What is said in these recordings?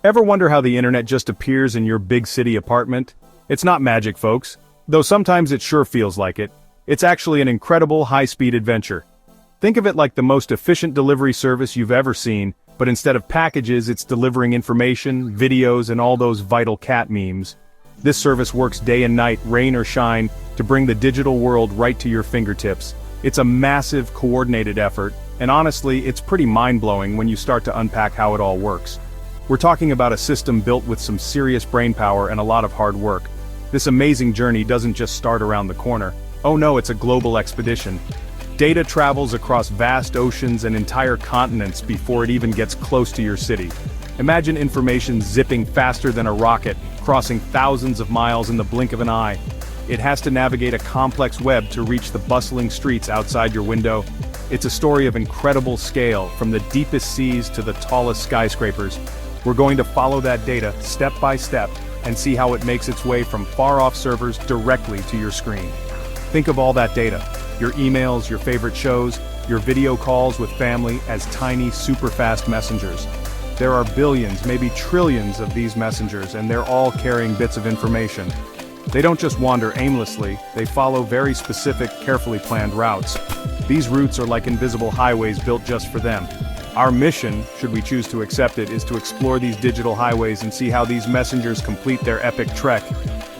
Ever wonder how the internet just appears in your big city apartment? It's not magic, folks. Though sometimes it sure feels like it. It's actually an incredible high-speed adventure. Think of it like the most efficient delivery service you've ever seen, but instead of packages, it's delivering information, videos, and all those vital cat memes. This service works day and night, rain or shine, to bring the digital world right to your fingertips. It's a massive, coordinated effort, and honestly, it's pretty mind-blowing when you start to unpack how it all works. We're talking about a system built with some serious brainpower and a lot of hard work. This amazing journey doesn't just start around the corner. Oh no, it's a global expedition. Data travels across vast oceans and entire continents before it even gets close to your city. Imagine information zipping faster than a rocket, crossing thousands of miles in the blink of an eye. It has to navigate a complex web to reach the bustling streets outside your window. It's a story of incredible scale, from the deepest seas to the tallest skyscrapers. We're going to follow that data step by step and see how it makes its way from far-off servers directly to your screen. Think of all that data. Your emails, your favorite shows, your video calls with family as tiny, super-fast messengers. There are billions, maybe trillions of these messengers, and they're all carrying bits of information. They don't just wander aimlessly, they follow very specific, carefully planned routes. These routes are like invisible highways built just for them. Our mission, should we choose to accept it, is to explore these digital highways and see how these messengers complete their epic trek.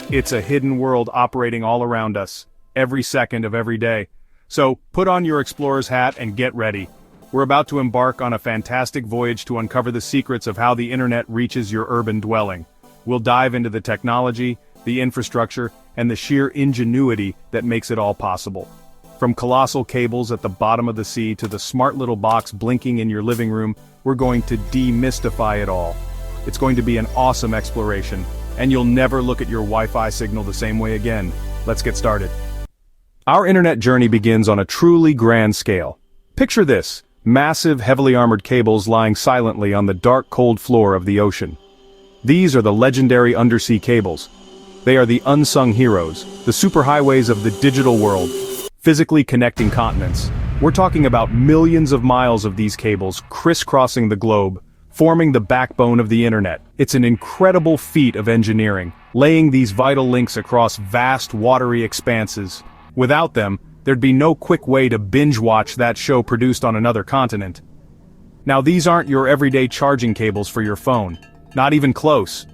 It's a hidden world operating all around us, every second of every day. So, put on your explorer's hat and get ready. We're about to embark on a fantastic voyage to uncover the secrets of how the internet reaches your urban dwelling. We'll dive into the technology, the infrastructure, and the sheer ingenuity that makes it all possible. From colossal cables at the bottom of the sea to the smart little box blinking in your living room, we're going to demystify it all. It's going to be an awesome exploration, and you'll never look at your Wi-Fi signal the same way again. Let's get started. Our internet journey begins on a truly grand scale. Picture this, massive, heavily armored cables lying silently on the dark, cold floor of the ocean. These are the legendary undersea cables. They are the unsung heroes, the superhighways of the digital world, physically connecting continents. We're talking about millions of miles of these cables crisscrossing the globe, forming the backbone of the internet. It's an incredible feat of engineering, laying these vital links across vast, watery expanses. Without them, there'd be no quick way to binge-watch that show produced on another continent. Now, these aren't your everyday charging cables for your phone. Not even close.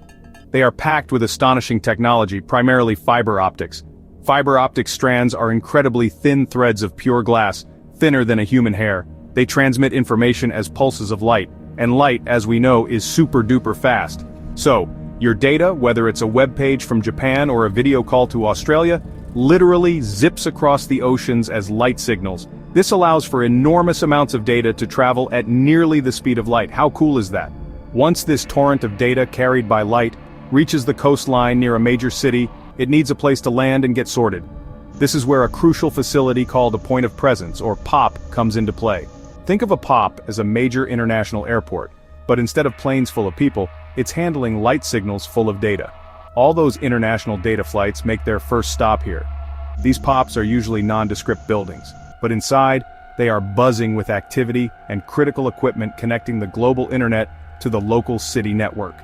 They are packed with astonishing technology, primarily fiber optics. Fiber optic strands are incredibly thin threads of pure glass, thinner than a human hair. They transmit information as pulses of light, and light, as we know, is super-duper fast. So, your data, whether it's a web page from Japan or a video call to Australia, literally zips across the oceans as light signals. This allows for enormous amounts of data to travel at nearly the speed of light. How cool is that? Once this torrent of data carried by light reaches the coastline near a major city, it needs a place to land and get sorted. This is where a crucial facility called a point of presence, or POP, comes into play. Think of a POP as a major international airport, but instead of planes full of people, it's handling light signals full of data. All those international data flights make their first stop here. These POPs are usually nondescript buildings, but inside, they are buzzing with activity and critical equipment connecting the global internet to the local city network.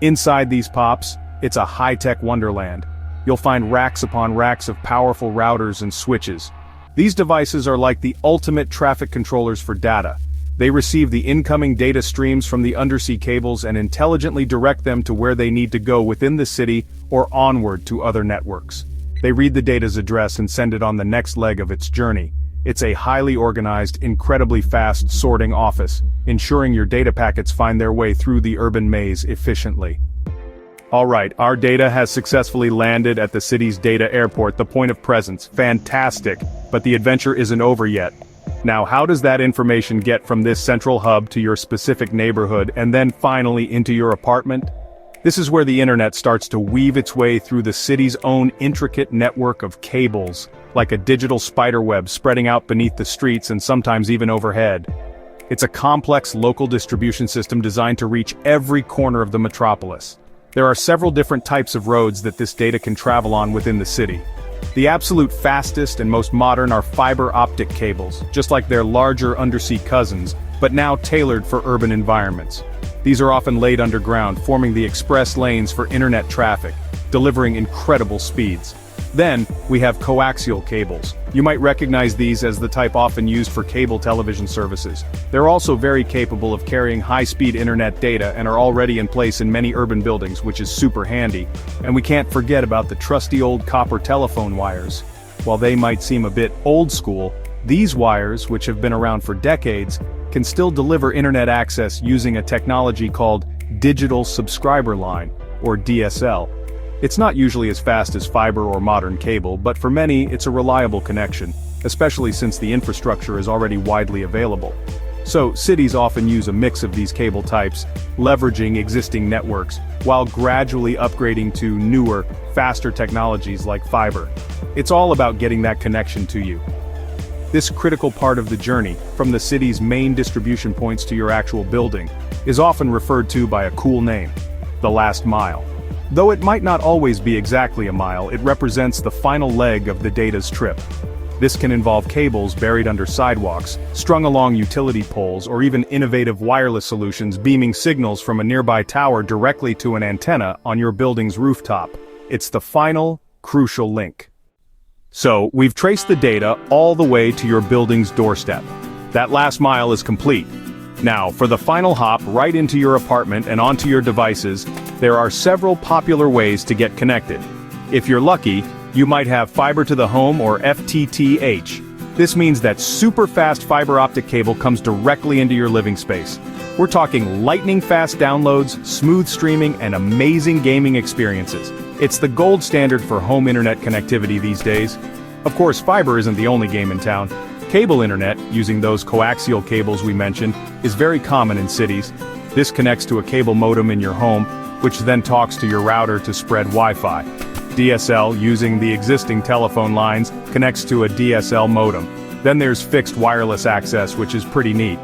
Inside these POPs, it's a high-tech wonderland. You'll find racks upon racks of powerful routers and switches. These devices are like the ultimate traffic controllers for data. They receive the incoming data streams from the undersea cables and intelligently direct them to where they need to go within the city or onward to other networks. They read the data's address and send it on the next leg of its journey. It's a highly organized, incredibly fast sorting office, ensuring your data packets find their way through the urban maze efficiently. Alright, our data has successfully landed at the city's data airport, the point of presence. Fantastic, but the adventure isn't over yet. Now, how does that information get from this central hub to your specific neighborhood and then finally into your apartment? This is where the internet starts to weave its way through the city's own intricate network of cables, like a digital spiderweb spreading out beneath the streets and sometimes even overhead. It's a complex local distribution system designed to reach every corner of the metropolis. There are several different types of roads that this data can travel on within the city. The absolute fastest and most modern are fiber optic cables, just like their larger undersea cousins, but now tailored for urban environments. These are often laid underground, forming the express lanes for internet traffic, delivering incredible speeds. Then, we have coaxial cables. You might recognize these as the type often used for cable television services. They're also very capable of carrying high-speed internet data and are already in place in many urban buildings, which is super handy. And we can't forget about the trusty old copper telephone wires. While they might seem a bit old school, these wires, which have been around for decades, can still deliver internet access using a technology called digital subscriber line, or DSL. It's not usually as fast as fiber or modern cable, but for many, it's a reliable connection, especially since the infrastructure is already widely available. So, cities often use a mix of these cable types, leveraging existing networks, while gradually upgrading to newer, faster technologies like fiber. It's all about getting that connection to you. This critical part of the journey, from the city's main distribution points to your actual building, is often referred to by a cool name: the last mile. Though it might not always be exactly a mile, it represents the final leg of the data's trip. This can involve cables buried under sidewalks, strung along utility poles, or even innovative wireless solutions beaming signals from a nearby tower directly to an antenna on your building's rooftop. It's the final, crucial link. So, we've traced the data all the way to your building's doorstep. That last mile is complete. Now, for the final hop right into your apartment and onto your devices, there are several popular ways to get connected. If you're lucky, you might have fiber to the home, or FTTH. This means that super fast fiber optic cable comes directly into your living space. We're talking lightning fast downloads, smooth streaming, and amazing gaming experiences. It's the gold standard for home internet connectivity these days. Of course, fiber isn't the only game in town. Cable internet, using those coaxial cables we mentioned, is very common in cities. This connects to a cable modem in your home, which then talks to your router to spread Wi-Fi. DSL, using the existing telephone lines, connects to a DSL modem. Then there's fixed wireless access, which is pretty neat.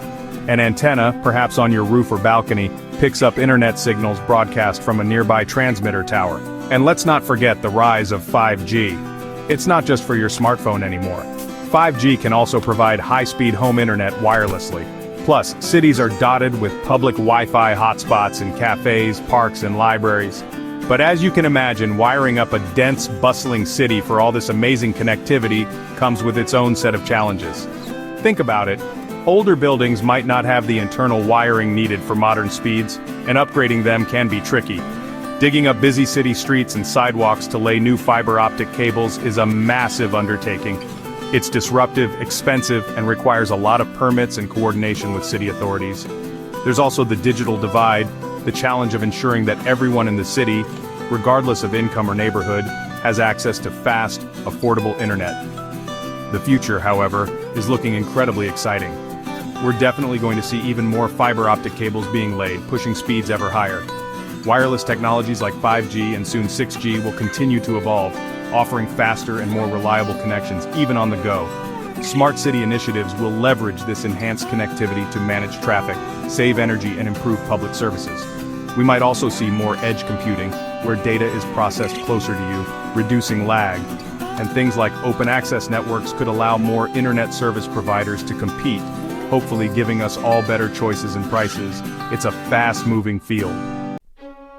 An antenna, perhaps on your roof or balcony, picks up internet signals broadcast from a nearby transmitter tower. And let's not forget the rise of 5G. It's not just for your smartphone anymore. 5G can also provide high-speed home internet wirelessly. Plus, cities are dotted with public Wi-Fi hotspots in cafes, parks, and libraries. But as you can imagine, wiring up a dense, bustling city for all this amazing connectivity comes with its own set of challenges. Think about it. Older buildings might not have the internal wiring needed for modern speeds, and upgrading them can be tricky. Digging up busy city streets and sidewalks to lay new fiber optic cables is a massive undertaking. It's disruptive, expensive, and requires a lot of permits and coordination with city authorities. There's also the digital divide, the challenge of ensuring that everyone in the city, regardless of income or neighborhood, has access to fast, affordable internet. The future, however, is looking incredibly exciting. We're definitely going to see even more fiber optic cables being laid, pushing speeds ever higher. Wireless technologies like 5G and soon 6G will continue to evolve, offering faster and more reliable connections even on the go. Smart city initiatives will leverage this enhanced connectivity to manage traffic, save energy, and improve public services. We might also see more edge computing, where data is processed closer to you, reducing lag. And things like open access networks could allow more internet service providers to compete, hopefully giving us all better choices and prices. It's a fast-moving field.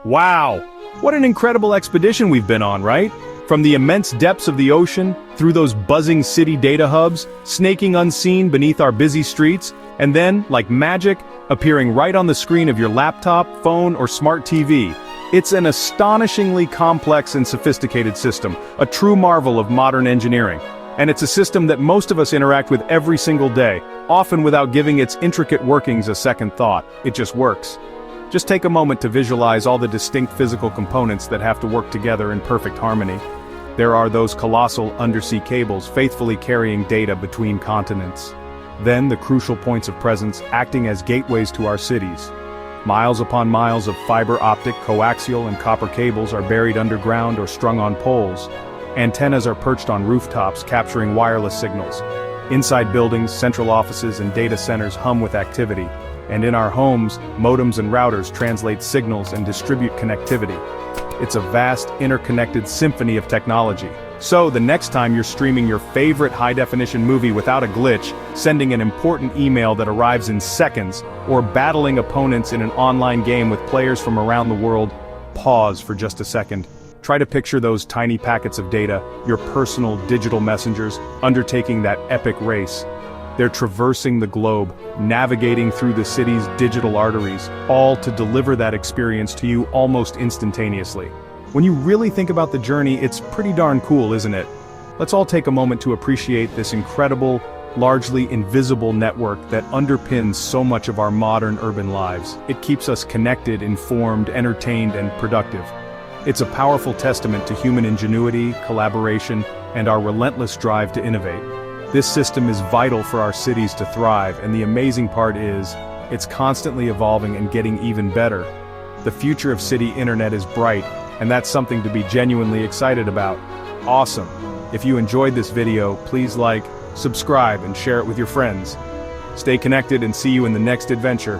Wow! What an incredible expedition we've been on, right? From the immense depths of the ocean, through those buzzing city data hubs, snaking unseen beneath our busy streets, and then, like magic, appearing right on the screen of your laptop, phone, or smart TV. It's an astonishingly complex and sophisticated system, a true marvel of modern engineering. And it's a system that most of us interact with every single day, often without giving its intricate workings a second thought. It just works. Just take a moment to visualize all the distinct physical components that have to work together in perfect harmony. There are those colossal undersea cables faithfully carrying data between continents. Then the crucial points of presence acting as gateways to our cities. Miles upon miles of fiber optic, coaxial, and copper cables are buried underground or strung on poles. Antennas are perched on rooftops capturing wireless signals. Inside buildings, central offices, and data centers hum with activity. And in our homes, modems and routers translate signals and distribute connectivity. It's a vast, interconnected symphony of technology. So, the next time you're streaming your favorite high-definition movie without a glitch, sending an important email that arrives in seconds, or battling opponents in an online game with players from around the world, pause for just a second. Try to picture those tiny packets of data, your personal digital messengers, undertaking that epic race. They're traversing the globe, navigating through the city's digital arteries, all to deliver that experience to you almost instantaneously. When you really think about the journey, it's pretty darn cool, isn't it? Let's all take a moment to appreciate this incredible, largely invisible network that underpins so much of our modern urban lives. It keeps us connected, informed, entertained, and productive. It's a powerful testament to human ingenuity, collaboration, and our relentless drive to innovate. This system is vital for our cities to thrive, and the amazing part is, it's constantly evolving and getting even better. The future of city internet is bright, and that's something to be genuinely excited about. Awesome! If you enjoyed this video, please like, subscribe, and share it with your friends. Stay connected and see you in the next adventure.